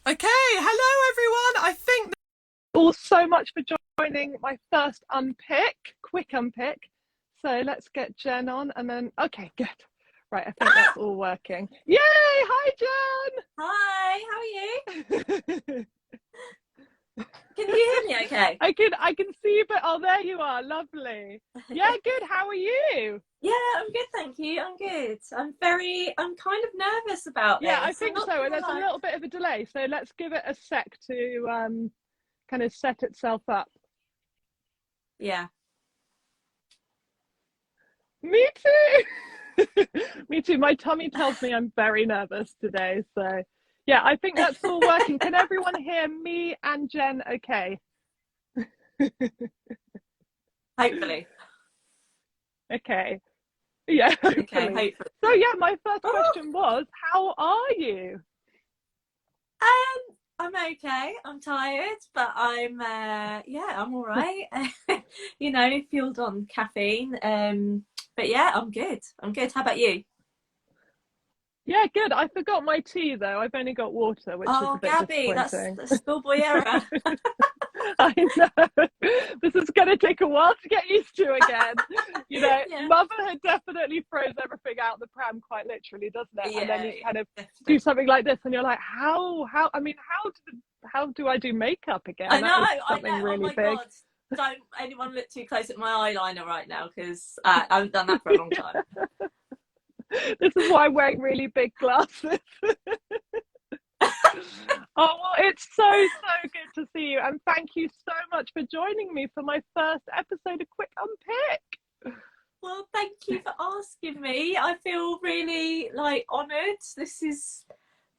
Okay, hello everyone. I think All so much for joining my first unpick, quick unpick. So let's get Jen on and then, okay, good. Right, I think that's all working. Yay! Hi, Hi, how are you? Jen! Can you hear me okay? I can see you, but oh, there you are. Lovely. Yeah, good. How are you? Yeah, I'm good, thank you. I'm good. I'm kind of nervous about Yeah, I this. I'm think not so. And gonna there's a lie. little bit of a delay. So let's give it a sec to kind of set itself up. Yeah. Me too. Me too. My tummy tells me I'm very nervous today. So, yeah, I think that's all working. Can everyone hear me and Jen okay? Hopefully. Okay. Yeah, Okay, hopefully. hopefully. So, yeah, my first Oh, question was, how are you? I'm okay. I'm tired, but I'm all right. Fueled on caffeine. But yeah, I'm good. I'm good. How about you? Yeah, good. I forgot my tea though. I've only got water, which is a Oh, bit Gabby, that's disappointing. the schoolboy error. I know. This is going to take a while to get used to again. You know, Yeah. motherhood definitely throws everything out the pram, quite literally, doesn't it? And then Yeah, you kind of do definitely. something like this, and you're like, I mean, how do I do makeup again? I That know, was I something know. Oh really my big. God. Don't anyone look too close at my eyeliner right now because I haven't done that for a long time. This is why I'm wearing really big glasses. Oh, well, it's so good to see you. And thank you so much for joining me for my first episode of Quick Unpick. Well, thank you for asking me. I feel really honoured. This is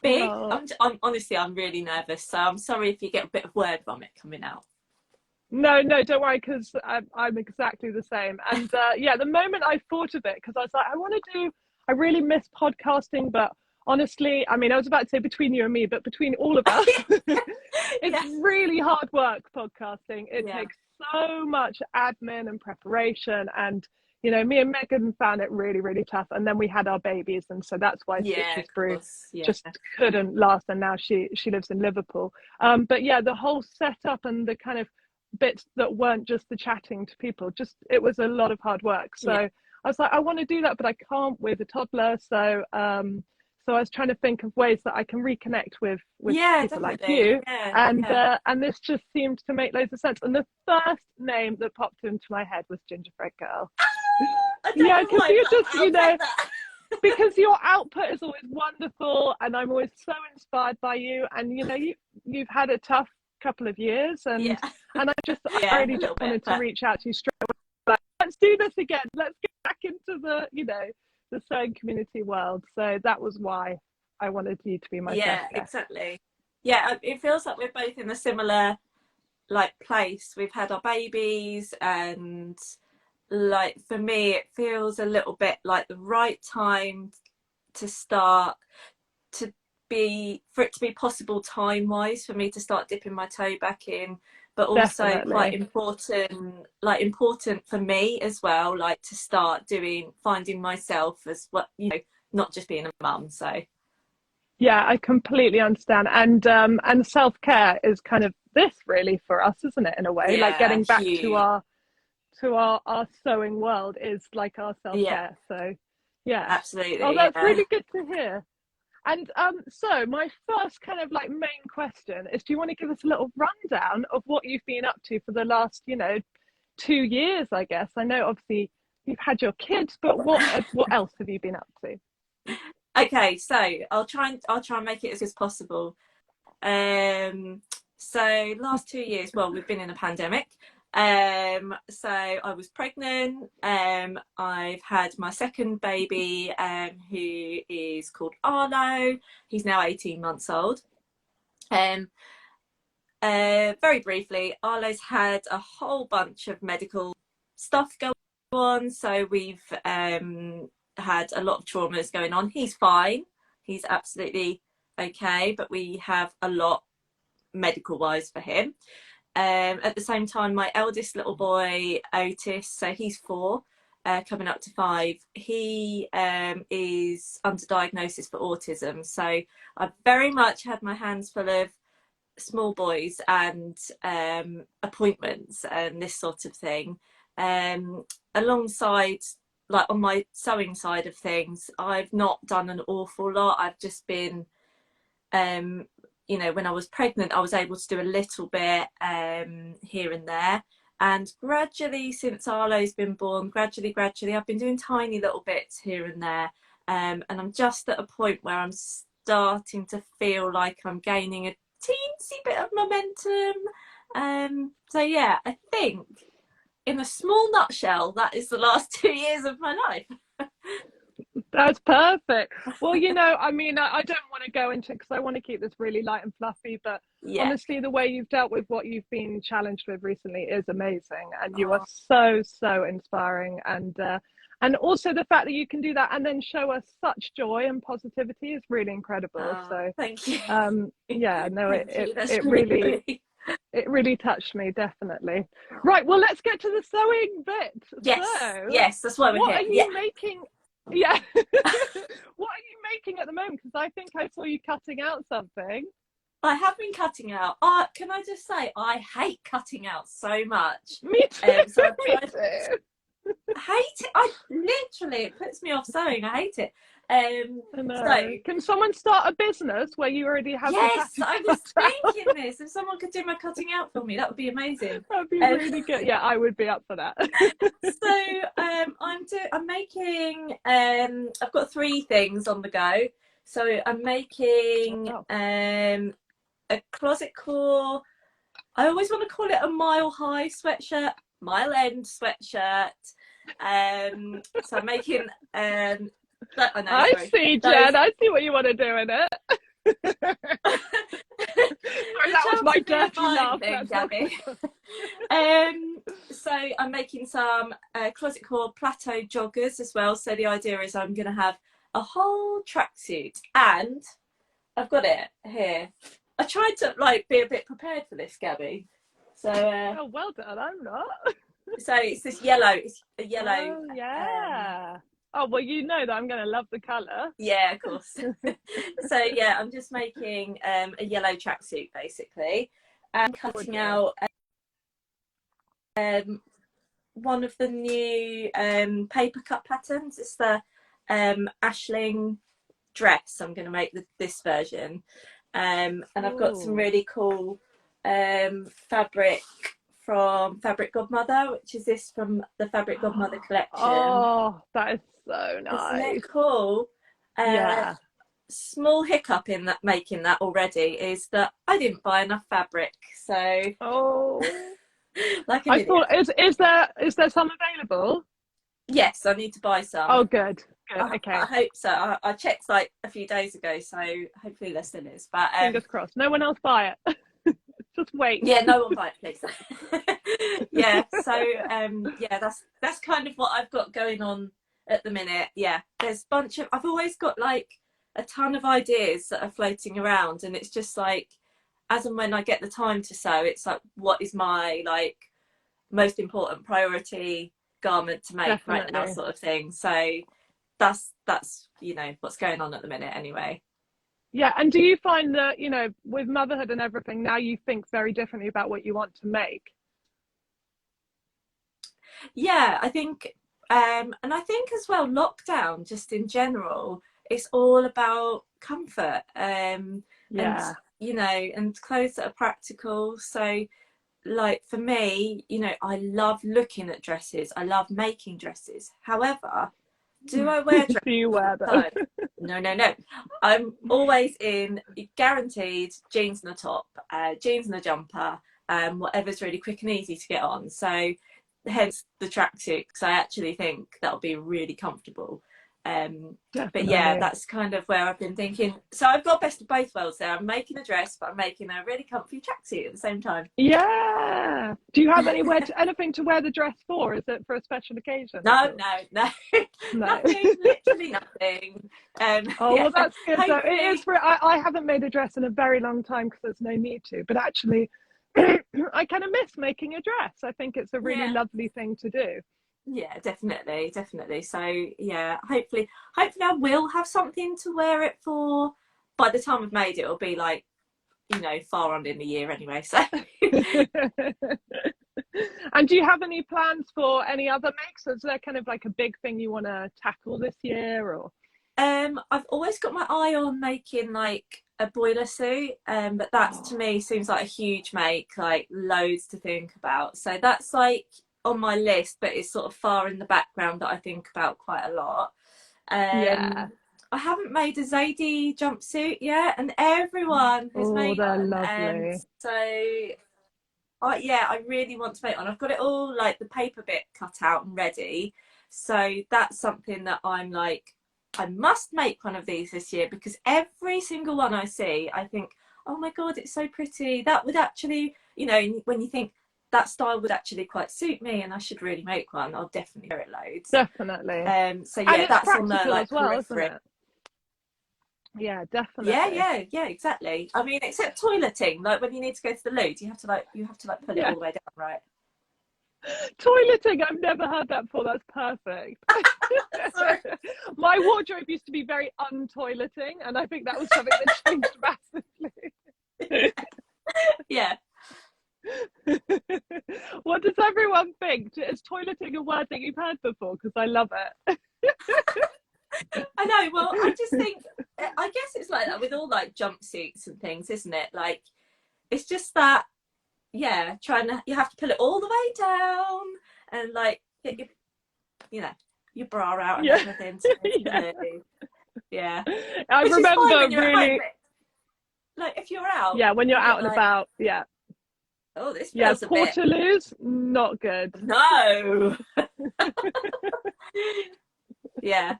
big. Oh, I'm honestly, I'm really nervous. So I'm sorry if you get a bit of word vomit coming out. no, no, don't worry, because I'm exactly the same. And yeah, the moment I thought of it, because I was like, I really miss podcasting, but honestly, I mean, I was about to say between you and me, but between all of us, it's Yeah, really hard work podcasting. It yeah, takes so much admin and preparation. And, you know, me and Megan found it really, really tough. And then we had our babies. And so that's why yeah. Stitches Of Brew course, yeah, just couldn't last. And now she lives in Liverpool. But yeah, the whole setup and the kind of bits that weren't just the chatting to people, just it was a lot of hard work. So yeah, I was like, I want to do that, but I can't with a toddler. So I was trying to think of ways that I can reconnect with yeah. people like Definitely, you, yeah, yeah. and this just seemed to make loads of sense. And the first name that popped into my head was Gingerthreadgrl. I don't Yeah, know because why, you're but just, I'll take that. because your output is always wonderful, and I'm always so inspired by you. And you've had a tough couple of years, Yeah, and I yeah, really a just little bit, wanted to but reach out to you straight away. Like, let's do this again. Let's get back into the sewing community world. So that was why I wanted you to be my first yeah, guest. exactly. Yeah, it feels like we're both in a similar place. We've had our babies, and for me it feels a little bit like the right time to start to be for it to be possible time wise for me to start dipping my toe back in, but also quite Definitely. important for me as well, like to start doing finding myself as what not just being a mum. So Yeah, I completely understand. And self-care is kind of this really for us, isn't it, in a way? Like yeah, getting back to huge. our sewing world is like our Yeah, self-care. So yeah. Oh, absolutely. that's Yeah. really good to hear. And so my first kind of like main question is, do you want to give us a little rundown of what you've been up to for the last, 2 years, I guess? I know obviously you've had your kids, but what else have you been up to? Okay, so I'll try and make it as good as possible. Um, so last 2 years, well, we've been in a pandemic. So I was pregnant. I've had my second baby, who is called Arlo. He's now 18 months old. Um, very briefly, Arlo's had a whole bunch of medical stuff go on. So we've had a lot of traumas going on. He's fine. He's absolutely okay, but we have a lot medical wise for him. At the same time, my eldest little boy, Otis, so he's 4. coming up to 5, he is under diagnosis for autism. So I've very much had my hands full of small boys and appointments and this sort of thing. Alongside, like on my sewing side of things, I've not done an awful lot. I've just been, you know, when I was pregnant, I was able to do a little bit here and there. And gradually, since Arlo's been born, gradually, I've been doing tiny little bits here and there. And I'm just at a point where I'm starting to feel like I'm gaining a teensy bit of momentum. So yeah, I think in a small nutshell, that is the last 2 years of my life. That's perfect. Well, you know, I mean, I don't want to go into it because I want to keep this really light and fluffy, but Yeah. honestly, the way you've dealt with what you've been challenged with recently is amazing, and you are so inspiring, and also the fact that you can do that and then show us such joy and positivity is really incredible. So thank you. Yeah, no, it really touched me, definitely. Right, well, let's get to the sewing bit. Yes, So, yes, that's why we're what here. are you making? Yeah. What are you making at the moment? Because I think I saw you cutting out something. I have been cutting out. Can I just say, I hate cutting out so much. Me too. So Me too. I hate it. I literally, it puts me off sewing. I hate it. I know. So, can someone start a business where you already have? Yes, I was thinking this. If someone could do my cutting out for me, that would be amazing. That'd be really good. Yeah, I would be up for that. So I'm making. I've got 3 things on the go. So I'm making a closet core. I always want to call it a mile high sweatshirt, mile end sweatshirt. So I'm making. I see, Jen. I see what you want to do in it. Sorry, that was my dirty laugh, Gabby. So I'm making some closet core Plateau joggers as well. So the idea is I'm going to have a whole tracksuit, and I've got it here. I tried to be a bit prepared for this, Gabby. So oh, well done. I'm not. So it's this yellow. It's a yellow. Oh, yeah. Oh, well, you know that I'm going to love the colour. Yeah, of course. So yeah, I'm just making a yellow tracksuit basically, and cutting out one of the new paper cut patterns. It's the Ashling Dress. I'm going to make this version, and I've got some really cool fabric from Fabric Godmother, which is this from the Fabric Godmother collection. Oh, that is so nice. Isn't it cool? Yeah. Small hiccup in that making that already is that I didn't buy enough fabric. So like an idiot. Thought, is there some available? Yes, I need to buy some. Oh, good. Okay. I hope so. I checked a few days ago, so hopefully there still is. But fingers crossed. No one else buy it. Just wait. Yeah, no one buy it, please. Yeah. So yeah, that's kind of what I've got going on at the minute. Yeah, there's a bunch of. I've always got a ton of ideas that are floating around, and it's just as and when I get the time to sew, it's what is my most important priority garment to make right now, sort of thing. So that's what's going on at the minute anyway. Yeah. And do you find that with motherhood and everything now you think very differently about what you want to make? Yeah, I think and I think as well lockdown just in general, it's all about comfort and and clothes that are practical. So for me, I love looking at dresses, I love making dresses. However, do I wear dresses? Do you wear them? No. I'm always in guaranteed jeans and a top, jeans and a jumper, whatever's really quick and easy to get on. So hence the tracksuit, because I actually think that'll be really comfortable. But yeah, that's kind of where I've been thinking. So I've got best of both worlds there. I'm making a dress, but I'm making a really comfy tracksuit at the same time. Yeah. Do you have anything to wear the dress for? Is it for a special occasion? No. Nothing, literally nothing. Well, that's good. So it is I haven't made a dress in a very long time because there's no need to, but actually I kind of miss making a dress. I think it's a really lovely thing to do. Yeah, definitely. So yeah, hopefully I will have something to wear it for. By the time I've made it, it'll be like, you know, far on in the year anyway. So And do you have any plans for any other makes? Is there kind of like a big thing you want to tackle this year, or? I've always got my eye on making like a boiler suit, but that to me seems like a huge make, like loads to think about. So that's like on my list, but it's sort of far in the background that I think about quite a lot. Yeah. I haven't made a Zadie jumpsuit yet, and everyone has Oh, made they're one. lovely. So yeah, I really want to make one. I've got it all like the paper bit cut out and ready. So that's something that I'm like, I must make one of these this year, because every single one I see, I think, oh my God, it's so pretty. That would actually, you know, when you think that style would actually quite suit me and I should really make one, I'll definitely wear it loads. Definitely. So And yeah, it's that's on the practical like as well, isn't periphery. it? Yeah, definitely. Yeah, exactly. I mean, except toileting, like when you need to go to the loo, you have to like pull it all the way down, right? Toileting, I've never heard that before. That's perfect. My wardrobe used to be very untoileting, and I think that was something that changed massively. Yeah. What does everyone think? Is toileting a word that you've heard before? Because I love it. I know. Well, I just think, I guess it's like that with all like jumpsuits and things, isn't it? Like, it's just that, yeah, you have to pull it all the way down and like get your, you know, your bra out and everything. Yeah. I Which remember is fine when you're really. at home, like if you're out. Yeah, when you're out and like, about. Yeah. Oh, this feels a bit. Portaloos, not good. No. Yeah.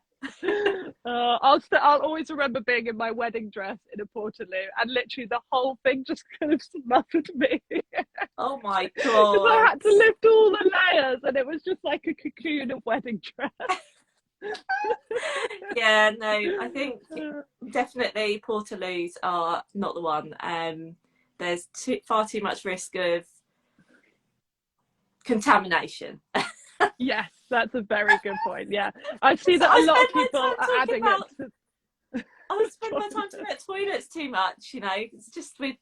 I'll always remember being in my wedding dress in a portaloo, and literally the whole thing just kind of smothered me. Oh my God. Because I had to lift all the layers, and it was just like a cocoon of wedding dress. Yeah, no, I think definitely portaloos are not the one. There's far too much risk of contamination. Yes, that's a very good point. Yeah, I see that a lot of people are adding it. I spend my time talking about toilets too much, you know. It's just with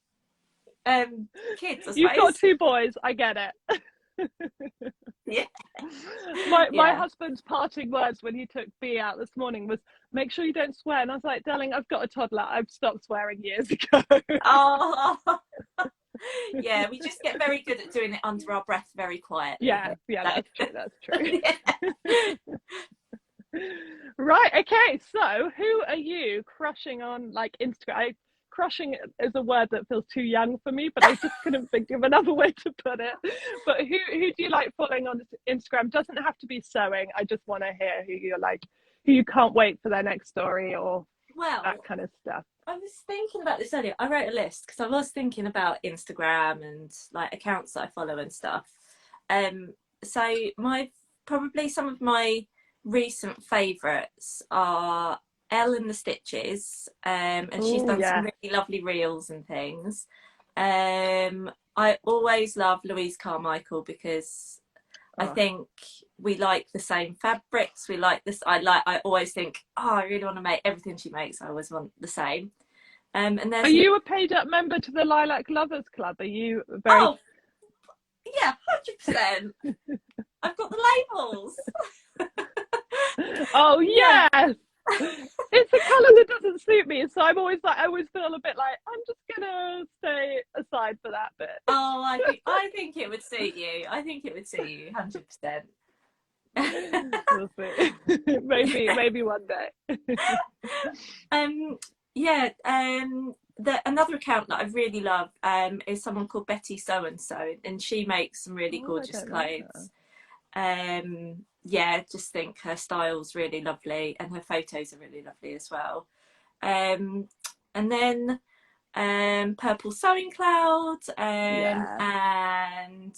kids, I suppose. You've got 2 boys, I get it. Yeah. My husband's parting words when he took B out this morning was, make sure you don't swear. And I was like, darling, I've got a toddler. I've stopped swearing years ago. Oh. Yeah, we just get very good at doing it under our breath, very quietly. Yeah, that's true. Right, okay, so who are you crushing on, like, Instagram? Crushing is a word that feels too young for me, but I just couldn't think of another way to put it. But who do you like following on Instagram? Doesn't have to be sewing. I just want to hear who you can't wait for their next story, or that kind of stuff. I was thinking about this earlier. I wrote a list because I was thinking about Instagram and like accounts that I follow and stuff. So probably some of my recent favourites are Elle and the Stitches, and she's done some really lovely reels and things. I always love Louise Carmichael because I think we like the same fabrics. We like this. I always think, I really want to make everything she makes. I always want the same. And there's. Are you a paid up member to the Lilac Lovers Club? Are you very? Oh, yeah, 100%. I've got the labels. Oh yes. It's a colour that doesn't suit me, so I'm always like, I always feel a bit like I'm just gonna stay aside for that bit. Oh, I think it would suit you. I think it would suit you 100%. We'll see. Maybe one day. Another account that I really love is someone called Betty So and So, and she makes some really gorgeous clothes. Just think her style's really lovely and her photos are really lovely as well. And then Purple Sewing Cloud and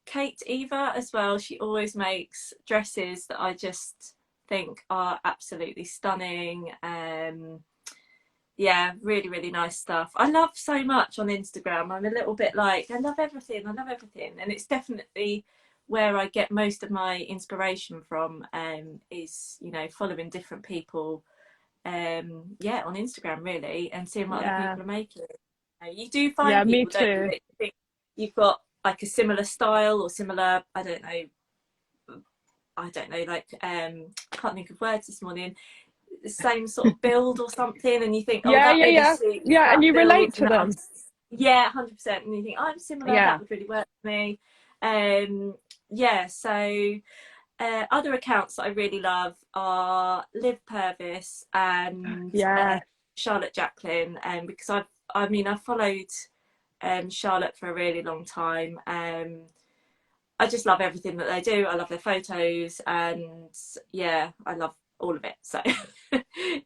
Kate Eva as well. She always makes dresses that I just think are absolutely stunning. Really, really nice stuff. I love so much on Instagram. I'm a little bit like, I love everything, and it's definitely where I get most of my inspiration from is, you know, following different people, yeah, on Instagram really, and seeing what other people are making. You do find me people, don't you, too. that you think you've got like a similar style or similar, I don't know, like can't think of words this morning, the same sort of build or something, and you think, oh, that really suits that and you build, relate to them. Yeah, 100%. And you think, I'm similar, that would really work for me. Yeah, so other accounts that I really love are Liv Purvis and Charlotte Jacqueline, because I've followed Charlotte for a really long time. I just love everything that they do. I love their photos, and yeah, I love all of it. So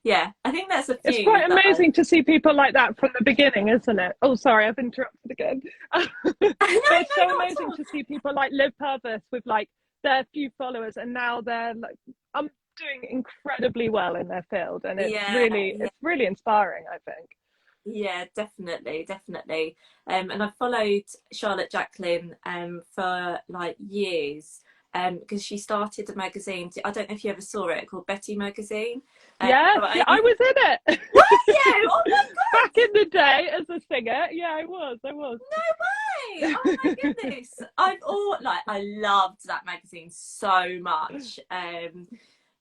yeah, I think that's a few. It's quite amazing to see people like that from the beginning, isn't it? Oh, sorry, I've interrupted again. It's so amazing to see people like Liv Purvis with like their few followers, and now they're like doing incredibly well in their field, and it's really inspiring, I think. Yeah, definitely. And I've followed Charlotte Jacqueline for like years, because she started a magazine. I don't know if you ever saw it, called Betty Magazine. I was in it. Were you? Oh my god! Back in the day as a singer, I was. No way! Oh my goodness! I loved that magazine so much.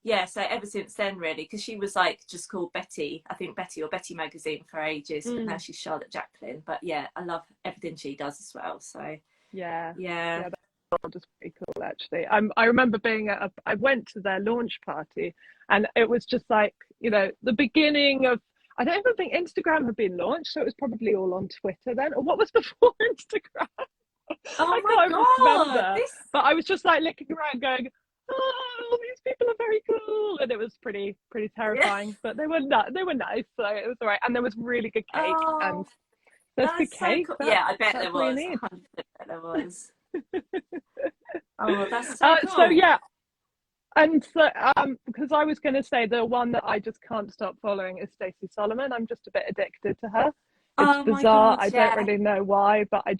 Yeah, so ever since then, really, because she was like just called Betty, I think Betty or Betty Magazine for ages, but now she's Charlotte Jacqueline. But yeah, I love everything she does as well. So yeah, that's just pretty cool, actually. I remember being I went to their launch party, and it was just like, you know, the beginning of, I don't even think Instagram had been launched, so it was probably all on Twitter then, or what was before Instagram? I can't remember. But I was just like looking around going, oh, these people are very cool, and it was pretty terrifying, but they were nice, so it was all right. And there was really good cake, and there's good cake. Cool. Yeah, I bet there was. 100% there was. Oh, that's so cool. So yeah, and so because I was going to say the one that I just can't stop following is Stacey Solomon. I'm just a bit addicted to her. It's bizarre. I don't really know why, but I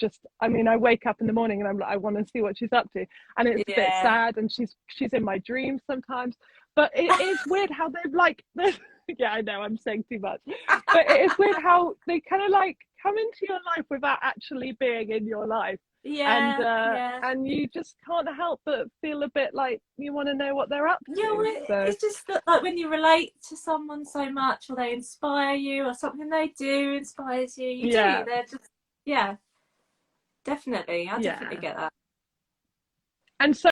wake up in the morning and I'm like, I want to see what she's up to. And it's a bit sad, and she's in my dreams sometimes. But it is weird how they've like, yeah, I know I'm saying too much. But it is weird how they kind of like come into your life without actually being in your life. And you just can't help but feel a bit like you want to know what they're up to. It's just that, like, when you relate to someone so much, or they inspire you, or something they do inspires you, they're just definitely. I definitely get that. And so,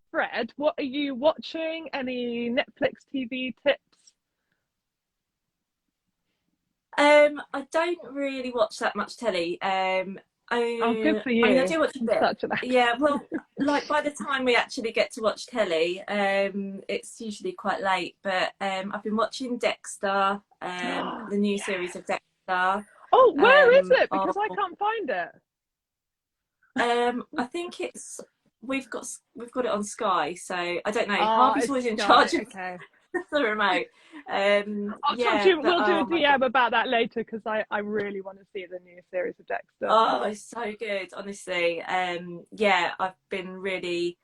Fred, what are you watching? Any Netflix TV tips? I don't really watch that much telly. Good for you. I do watch a bit. Yeah, well, like by the time we actually get to watch telly, it's usually quite late. But I've been watching Dexter, the new series of Dexter. Oh, where is it? Because I can't find it. I think we've got it on Sky, so I don't know. Harvey's always in charge of the remote. We'll do a DM about that later, because I really want to see the new series of Dexter. Oh, it's so good, honestly. I've been really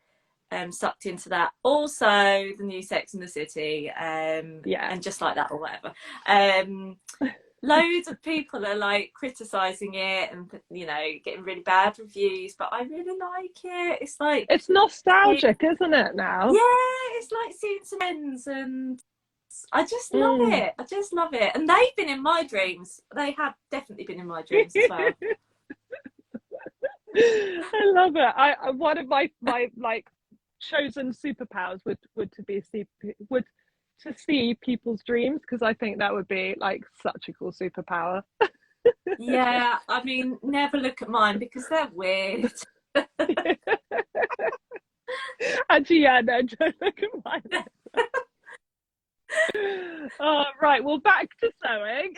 sucked into that. Also, the new Sex and the City, and Just Like That, or whatever. Loads of people are like criticizing it, and you know, getting really bad reviews, but I really like it. It's like, it's nostalgic, isn't it now? Yeah, it's like seeing some friends, and I just love it. I just love it. And they've been in my dreams. They have definitely been in my dreams as well. I love it. One of my like chosen superpowers would to see people's dreams, because I think that would be like such a cool superpower. Yeah, I mean, never look at mine because they're weird. Actually, no, don't look at mine. Right, well, back to sewing.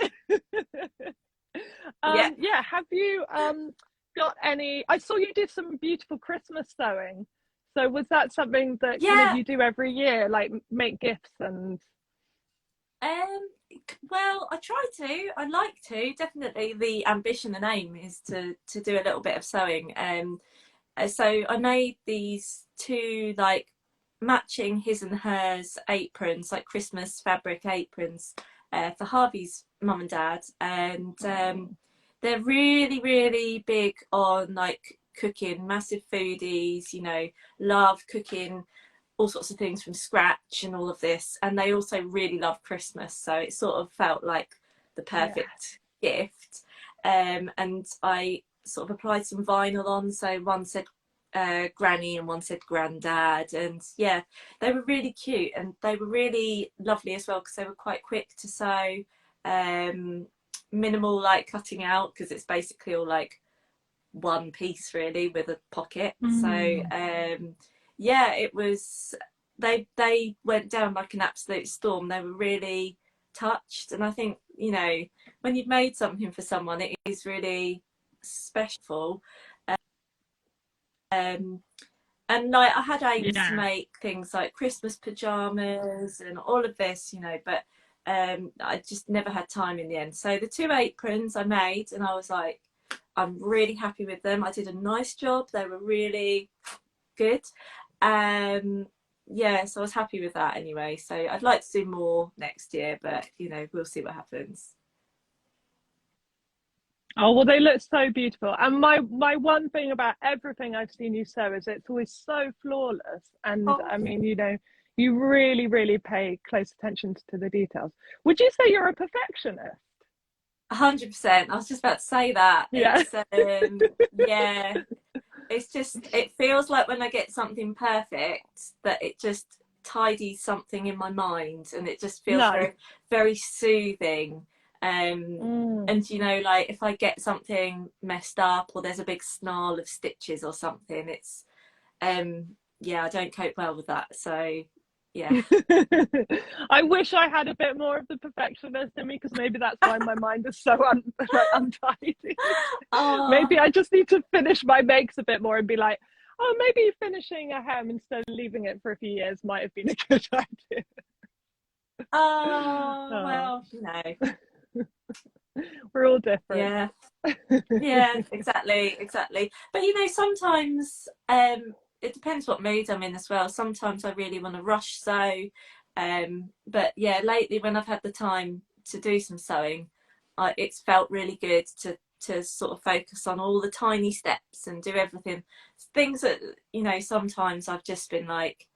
Have you got any? I saw you did some beautiful Christmas sewing. So was that something that kind of you do every year, like make gifts and? Well, I try to. I like to. Definitely, the ambition and aim is to do a little bit of sewing. So I made these two like matching his and hers aprons, like Christmas fabric aprons, for Harvey's mum and dad, and they're really, really big on like cooking, massive foodies, you know, love cooking all sorts of things from scratch and all of this, and they also really love Christmas, so it sort of felt like the perfect gift. And I sort of applied some vinyl on, so one said granny and one said granddad, and yeah, they were really cute and they were really lovely as well because they were quite quick to sew, minimal like cutting out because it's basically all like one piece really with a pocket. So yeah, it was, they went down like an absolute storm. They were really touched, and I think, you know, when you've made something for someone, it is really special. And like I had aims to make things like Christmas pajamas and all of this, you know, but I just never had time in the end. So the two aprons I made, and I was like, I'm really happy with them. I did a nice job. They were really good. Yeah, so I was happy with that anyway. So I'd like to do more next year, but you know, we'll see what happens. Oh, well, they look so beautiful. And my one thing about everything I've seen you sew is it's always so flawless. And I mean, you know, you really, really pay close attention to the details. Would you say you're a perfectionist? 100%. I was just about to say that. Yeah. Yeah. It's just, it feels like when I get something perfect that it just tidies something in my mind, and it just feels very, very soothing. And you know, like if I get something messed up or there's a big snarl of stitches or something, it's yeah, I don't cope well with that. So yeah. I wish I had a bit more of the perfectionist in me, because maybe that's why my mind is so untidy. Maybe I just need to finish my makes a bit more and be like, oh, maybe finishing a hem instead of leaving it for a few years might have been a good idea. Well, you know. We're all different. Yeah, exactly. But you know, sometimes it depends what mood I'm in as well. Sometimes I really want to rush sew, but yeah, lately when I've had the time to do some sewing, it's felt really good to sort of focus on all the tiny steps and do everything. Things that, you know, sometimes I've just been like,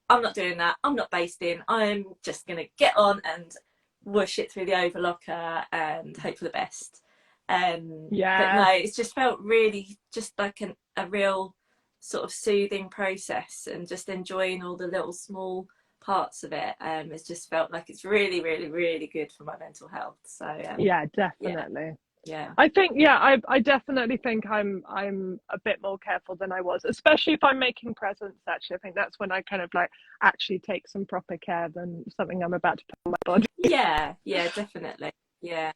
I'm not doing that, I'm not basting, I'm just gonna get on and whoosh it through the overlocker and hope for the best. But no, it's just felt really just like a real sort of soothing process, and just enjoying all the little small parts of it. It's just felt like it's really, really, really good for my mental health. So yeah, definitely. Yeah. I think, I definitely think I'm a bit more careful than I was, especially if I'm making presents. Actually, I think that's when I kind of like actually take some proper care than something I'm about to put on my body. Yeah, definitely. Yeah.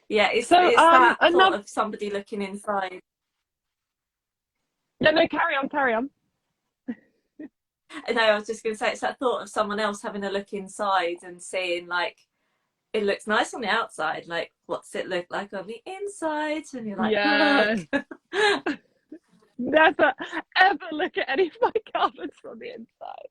Yeah, it's that thought of somebody looking inside. No, carry on. No, I was just going to say, it's that thought of someone else having a look inside and seeing, like, it looks nice on the outside, like, what's it look like on the inside? And you're like, look. Never ever look at any of my garments from the inside.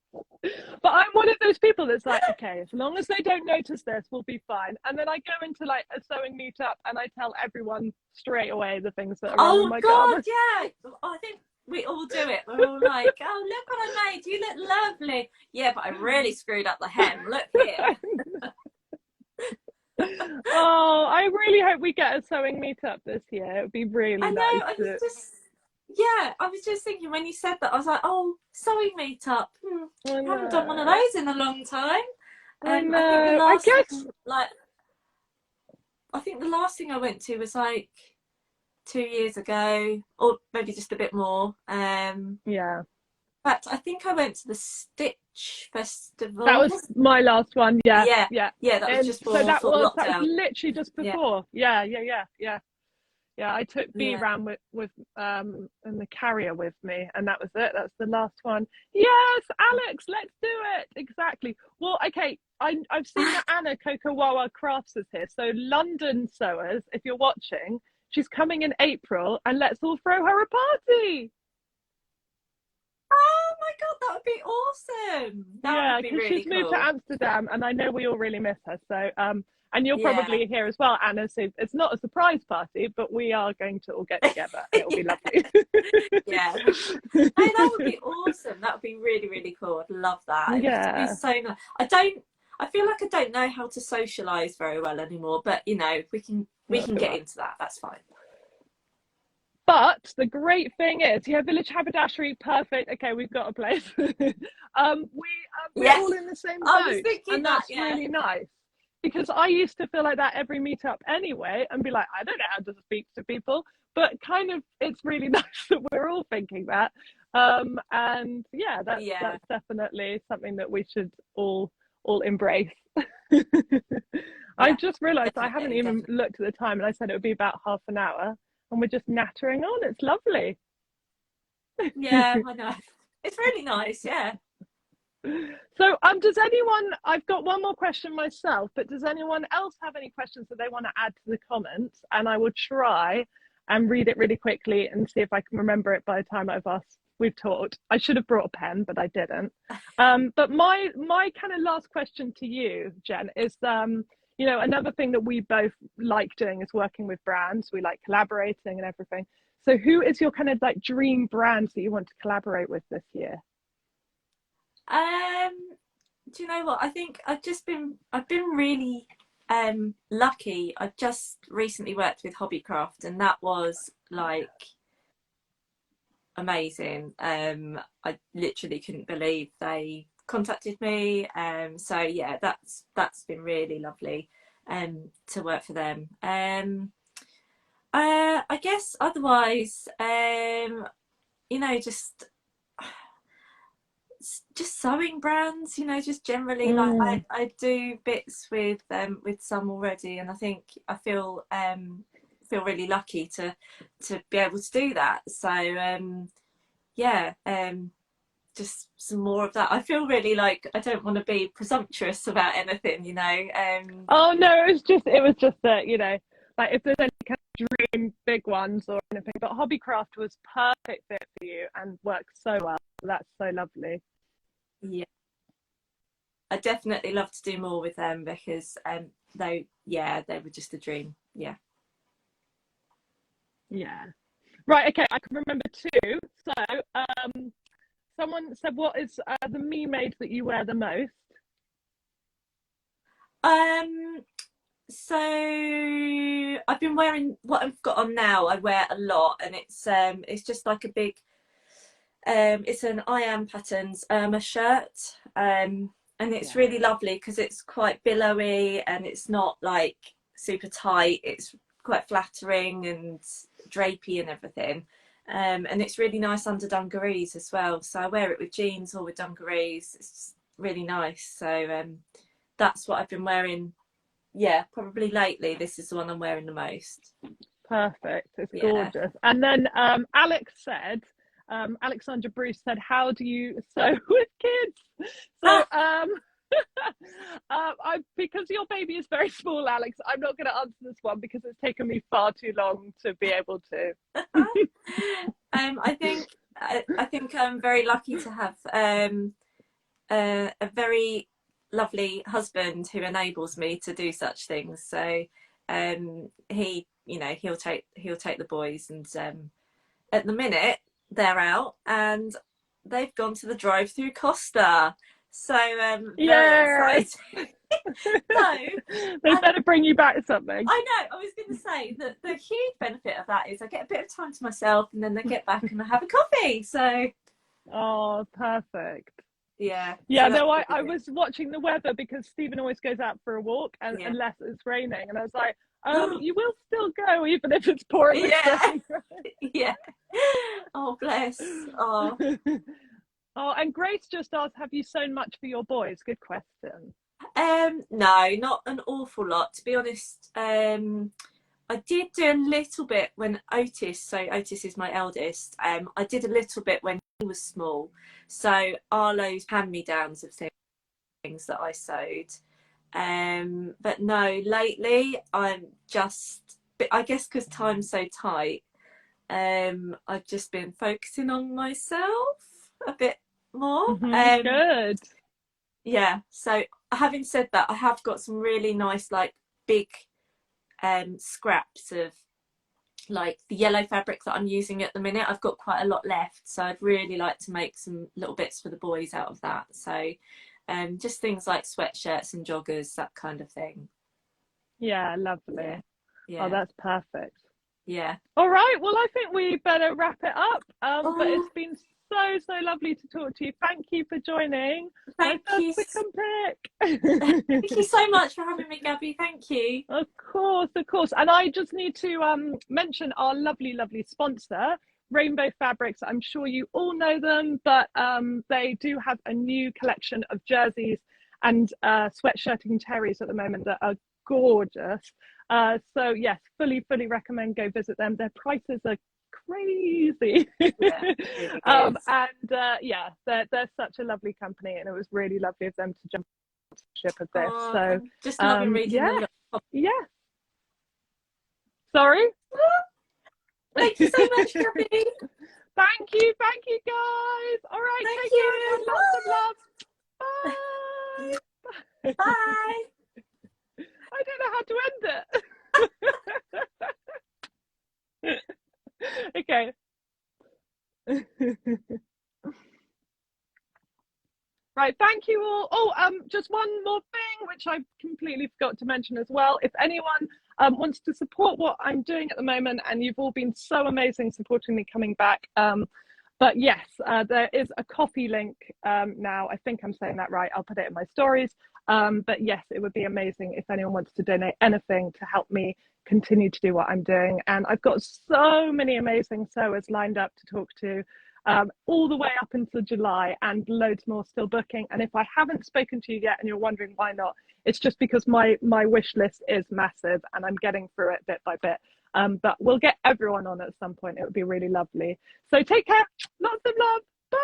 But I'm one of those people that's like, okay, as long as they don't notice this, we'll be fine. And then I go into like a sewing meetup and I tell everyone straight away the things that are wrong with my garments. Yeah, I think we all do it. We're all like, oh, look what I made, you look lovely. Yeah, but I really screwed up the hem, look here. Oh, I really hope we get a sewing meetup this year. It would be really nice. I was just thinking when you said that, I was like, oh, sewing meetup. I haven't done one of those in a long time. I think the last thing I went to was like 2 years ago, or maybe just a bit more. But I think I went to the Stitch Festival. That was my last one. Yeah. That was just for that was literally just before. Yeah. I took B round with and the carrier with me, and that was it. That's the last one. Yes, Alex, let's do it. Exactly. Well, okay. I've seen that Anna Kokowawa Crafts is here. So London sewers, if you're watching, She's coming in April, and let's all throw her a party. Oh my God, that would be awesome. That would be really she's moved cool. to Amsterdam, and I know we all really miss her. So, and you're Yeah. probably here as well, Anna. So it's not a surprise party, but we are going to all get together. And it'll be lovely. Yeah. No, that would be awesome. That would be really, really cool. I'd love that. Yeah. It would be so nice. I feel like I don't know how to socialise very well anymore, but you know, we can get into that. That's fine. But the great thing is, Village Haberdashery, perfect. Okay, we've got a place. We're all in the same boat, and that's really nice. Because I used to feel like that every meetup anyway, and be like, I don't know how to speak to people, but kind of, it's really nice that we're all thinking that. And yeah, that's definitely something that we should all embrace. I just realised I haven't even looked at the time, and I said it would be about half an hour, and we're just nattering on. It's lovely. Yeah, I know. It's really nice, yeah. So does anyone, I've got one more question myself, but does anyone else have any questions that they want to add to the comments? And I will try and read it really quickly and see if I can remember it by the time we've talked. I should have brought a pen, but I didn't. But my kind of last question to you, Jen, is another thing that we both like doing is working with brands. We like collaborating and everything. So who is your kind of like dream brands that you want to collaborate with this year? Do you know what? I think I've been really lucky. I've just recently worked with Hobbycraft, and that was like amazing. I literally couldn't believe they contacted me. So yeah, that's been really lovely to work for them. I guess otherwise, just sewing brands, just generally like I do bits with some already, and I think I feel really lucky to be able to do that. So just some more of that. I feel really like I don't want to be presumptuous about anything, Oh no, it was just that, like if there's any kind of dream big ones or anything, but Hobbycraft was perfect fit for you and worked so well. That's so lovely. Yeah, I definitely love to do more with them because they were just a dream. Yeah. Right, okay, I can remember two. So someone said, what is the me made that you wear the most? So I've been wearing what I've got on now. I wear a lot, and it's just like a big it's an I Am Patterns Irma shirt, and it's really lovely because it's quite billowy and it's not like super tight. It's quite flattering and drapey and everything, and it's really nice under dungarees as well. So I wear it with jeans or with dungarees. It's really nice. So that's what I've been wearing. Yeah, probably lately. This is the one I'm wearing the most. Perfect. It's gorgeous. And then Alex said, Alexandra Bruce said, how do you sew with kids? So because your baby is very small, Alex, I'm not going to answer this one because it's taken me far too long to be able to. I think I'm very lucky to have a very lovely husband who enables me to do such things. So he'll take the boys, and at the minute they're out and they've gone to the drive-through Costa. So very exciting. So they better bring you back something. I know. I was going to say that the huge benefit of that is I get a bit of time to myself, and then they get back and I have a coffee. So perfect. Yeah. So no, I was watching the weather because Stephen always goes out for a walk, and unless it's raining, and I was like, you will still go even if it's pouring rain. Yeah. Oh bless. Oh. And Grace just asked, have you sewn much for your boys? Good question. No, not an awful lot, to be honest. I did do a little bit when Otis is my eldest, I did a little bit when he was small. So Arlo's hand-me-downs of things that I sewed. But no, lately I'm just but I guess because time's so tight, I've just been focusing on myself a bit more. Good. Yeah, so having said that, I have got some really nice like big scraps of like the yellow fabric that I'm using at the minute. I've got quite a lot left, so I'd really like to make some little bits for the boys out of that. So just things like sweatshirts and joggers, that kind of thing. Yeah, lovely. Yeah. Oh, that's perfect. Yeah. All right, well, I think we better wrap it up. But Oh. it's been so lovely to talk to you. Thank you for joining. Thank you. Unpick. Thank you so much for having me, Gabby. Thank you. Of course. And I just need to mention our lovely sponsor, Rainbow Fabrics. I'm sure you all know them, but they do have a new collection of jerseys and sweatshirting terries at the moment that are gorgeous. So yes, fully recommend go visit them. Their prices are crazy. Yeah, yeah, they're such a lovely company, and it was really lovely of them to jump on the ship of this. So I'm just loving reading them. Yeah. Sorry. Thank you so much, Gabby. Thank you guys. All right, Thank take you. care. Lots of love. Bye. Bye. I don't know how to end it. Okay. Right, thank you all. Oh, just one more thing, which I completely forgot to mention as well. If anyone wants to support what I'm doing at the moment, and you've all been so amazing supporting me coming back, but yes, there is a coffee link now. I think I'm saying that right. I'll put it in my stories. But yes, it would be amazing if anyone wants to donate anything to help me continue to do what I'm doing. And I've got so many amazing sewers lined up to talk to all the way up until July, and loads more still booking. And if I haven't spoken to you yet and you're wondering why not, it's just because my wish list is massive and I'm getting through it bit by bit. But we'll get everyone on at some point. It would be really lovely. So take care. Lots of love. Bye.